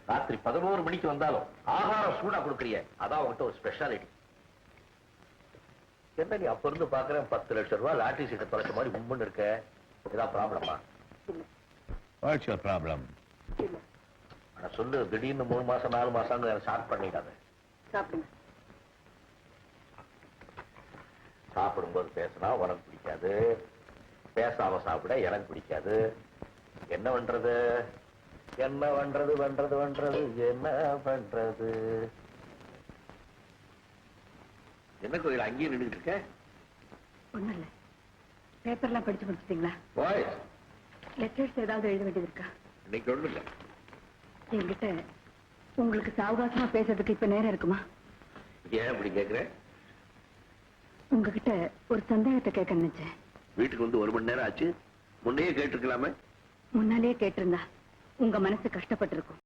ராத்திரி 11 மணிக்கு வந்தாலும் ஆகாரம் சூடா கொடுக்கறிய, அதான் அவங்ககிட்ட ஒரு ஸ்பெஷாலிட்டி. என்ன நீ அப்ப இருந்து பாக்குறேன் 10 லட்சம் ரூபாய் லாட்டரி சீட்டை தொலைச்ச மாதிரி உண்மைன்னு இருக்க. ஏதாவது ப்ராப்ளமா? What's your problem? நான் சொல்லு, திடீர்னு 3 மாசம் 4 மாசம் ஸ்டார்ட் பண்ணிடாத. சாப்பிடும்போது பேசினா உனக்கு பிடிக்காது, பேசாம சாப்பிட எனக்கு பிடிக்காது. என்ன பண்றது என்ன பண்றது பண்றது பண்றது என்ன பண்றது? என்ன கோயில் அங்கேயே நின்றுட்டு இருக்க? ஒண்ணும் இல்ல. பேப்பர்லாம் படிச்சு முடிச்சிட்டீங்களா? லெட்டர்ஸ் ஏதாவது எழுத வேண்டியது இருக்கா? இன்னைக்கு ஒண்ணும் இல்ல. என்கிட்ட உங்களுக்கு சாவகாசமா பேசுறதுக்கு இப்ப நேரம் இருக்குமா? ஏன் இப்படி கேக்குறேன்? உங்ககிட்ட ஒரு சந்தேகத்தை கேட்க நினைச்சேன். வீட்டுக்கு வந்து 1 மணி நேரம் ஆச்சு, முன்னையே கேட்டிருக்கலாமே. முன்னாலேயே கேட்டிருந்தா உங்க மனசு கஷ்டப்பட்டிருக்கும்.